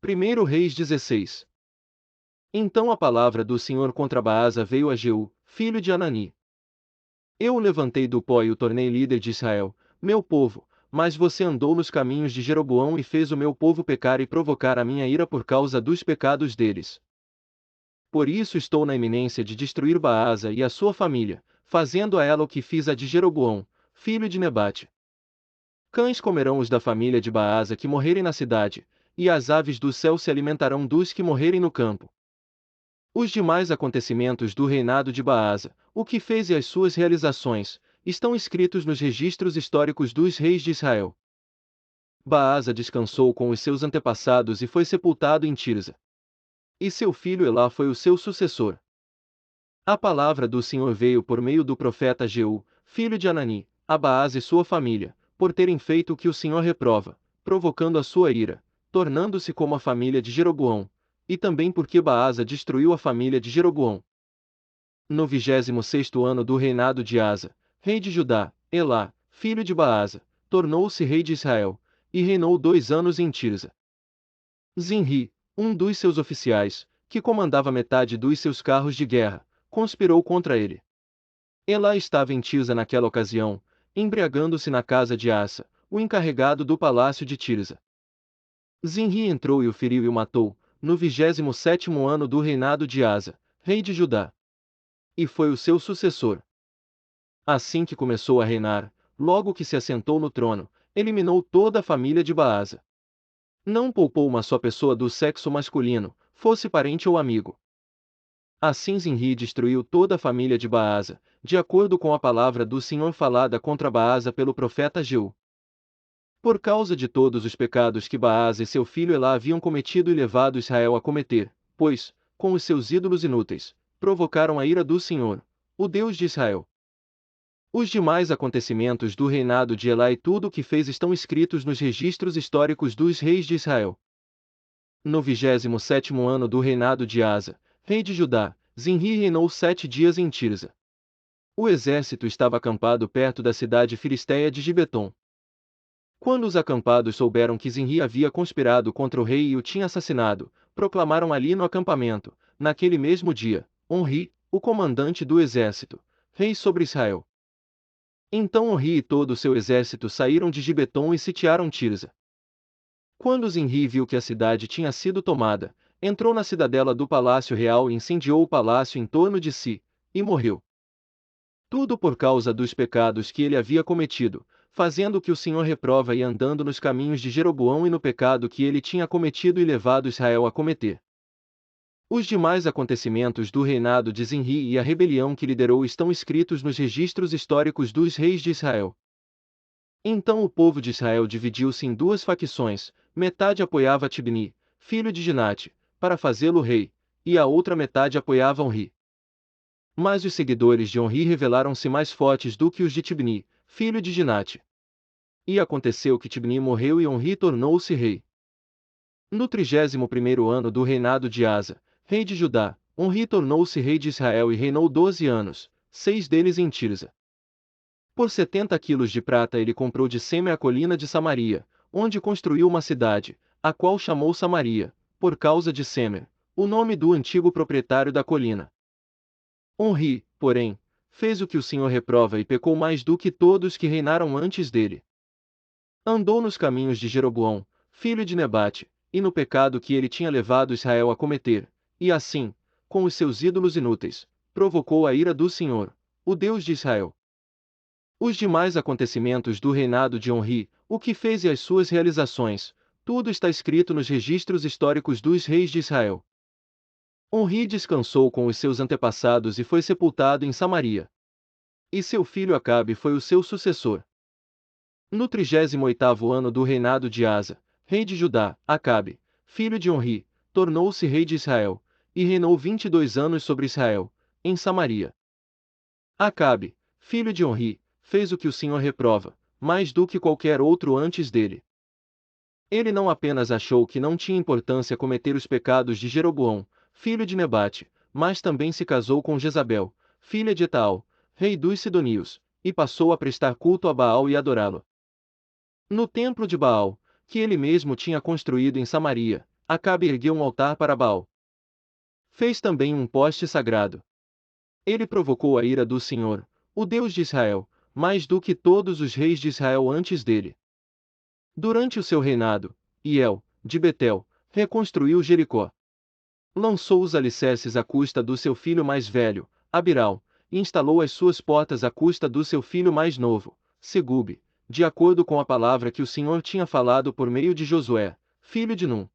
1 Reis 16. Então a palavra do Senhor contra Baasa veio a Jeú, filho de Anani. Eu o levantei do pó e o tornei líder de Israel, meu povo, mas você andou nos caminhos de Jeroboão e fez o meu povo pecar e provocar a minha ira por causa dos pecados deles. Por isso estou na iminência de destruir Baasa e a sua família, fazendo a ela o que fiz a de Jeroboão, filho de Nebate. Cães comerão os da família de Baasa que morrerem na cidade, e as aves do céu se alimentarão dos que morrerem no campo. Os demais acontecimentos do reinado de Baasa, o que fez e as suas realizações, estão escritos nos registros históricos dos reis de Israel. Baasa descansou com os seus antepassados e foi sepultado em Tirza. E seu filho Elá foi o seu sucessor. A palavra do Senhor veio por meio do profeta Jeú, filho de Anani, a Baasa e sua família, por terem feito o que o Senhor reprova, provocando a sua ira, tornando-se como a família de Jeroboão, e também porque Baasa destruiu a família de Jeroboão. No 26º ano do reinado de Asa, rei de Judá, Elá, filho de Baasa, tornou-se rei de Israel, e reinou 2 anos em Tirza. Zinri, um dos seus oficiais, que comandava metade dos seus carros de guerra, conspirou contra ele. Elá estava em Tirza naquela ocasião, embriagando-se na casa de Asa, o encarregado do palácio de Tirza. Zinri entrou e o feriu e o matou, no 27º ano do reinado de Asa, rei de Judá. E foi o seu sucessor. Assim que começou a reinar, logo que se assentou no trono, eliminou toda a família de Baasa. Não poupou uma só pessoa do sexo masculino, fosse parente ou amigo. Assim Zinri destruiu toda a família de Baasa, de acordo com a palavra do Senhor falada contra Baasa pelo profeta Jeú. Por causa de todos os pecados que Baasa e seu filho Elá haviam cometido e levado Israel a cometer, pois, com os seus ídolos inúteis, provocaram a ira do Senhor, o Deus de Israel. Os demais acontecimentos do reinado de Elá e tudo o que fez estão escritos nos registros históricos dos reis de Israel. No 27º ano do reinado de Asa, rei de Judá, Zinri reinou 7 dias em Tirza. O exército estava acampado perto da cidade filisteia de Gibeton. Quando os acampados souberam que Zinri havia conspirado contra o rei e o tinha assassinado, proclamaram ali no acampamento, naquele mesmo dia, Onri, o comandante do exército, rei sobre Israel. Então Onri e todo o seu exército saíram de Gibeton e sitiaram Tirza. Quando Zinri viu que a cidade tinha sido tomada, entrou na cidadela do palácio real e incendiou o palácio em torno de si, e morreu. Tudo por causa dos pecados que ele havia cometido, fazendo o que o Senhor reprova e andando nos caminhos de Jeroboão e no pecado que ele tinha cometido e levado Israel a cometer. Os demais acontecimentos do reinado de Zinri e a rebelião que liderou estão escritos nos registros históricos dos reis de Israel. Então o povo de Israel dividiu-se em 2 facções, metade apoiava Tibni, filho de Ginate, para fazê-lo rei, e a outra metade apoiava Onri. Mas os seguidores de Onri revelaram-se mais fortes do que os de Tibni, filho de Ginate. E aconteceu que Tibni morreu e Onri tornou-se rei. No 31º ano do reinado de Asa, rei de Judá, Onri tornou-se rei de Israel e reinou 12 anos, 6 deles em Tirza. Por 70 quilos de prata ele comprou de Seme a colina de Samaria, onde construiu uma cidade, a qual chamou Samaria, por causa de Semer, o nome do antigo proprietário da colina. Onri, porém, fez o que o Senhor reprova e pecou mais do que todos que reinaram antes dele. Andou nos caminhos de Jeroboão, filho de Nebate, e no pecado que ele tinha levado Israel a cometer, e assim, com os seus ídolos inúteis, provocou a ira do Senhor, o Deus de Israel. Os demais acontecimentos do reinado de Onri, o que fez e as suas realizações, tudo está escrito nos registros históricos dos reis de Israel. Onri descansou com os seus antepassados e foi sepultado em Samaria. E seu filho Acabe foi o seu sucessor. No 38º ano do reinado de Asa, rei de Judá, Acabe, filho de Onri, tornou-se rei de Israel, e reinou 22 anos sobre Israel, em Samaria. Acabe, filho de Onri, fez o que o Senhor reprova, mais do que qualquer outro antes dele. Ele não apenas achou que não tinha importância cometer os pecados de Jeroboão, filho de Nebate, mas também se casou com Jezabel, filha de Etaal, rei dos Sidonios, e passou a prestar culto a Baal e adorá-lo. No templo de Baal, que ele mesmo tinha construído em Samaria, Acabe ergueu um altar para Baal. Fez também um poste sagrado. Ele provocou a ira do Senhor, o Deus de Israel, mais do que todos os reis de Israel antes dele. Durante o seu reinado, Hiel, de Betel, reconstruiu Jericó. Lançou os alicerces à custa do seu filho mais velho, Abiral, e instalou as suas portas à custa do seu filho mais novo, Segube, de acordo com a palavra que o Senhor tinha falado por meio de Josué, filho de Num.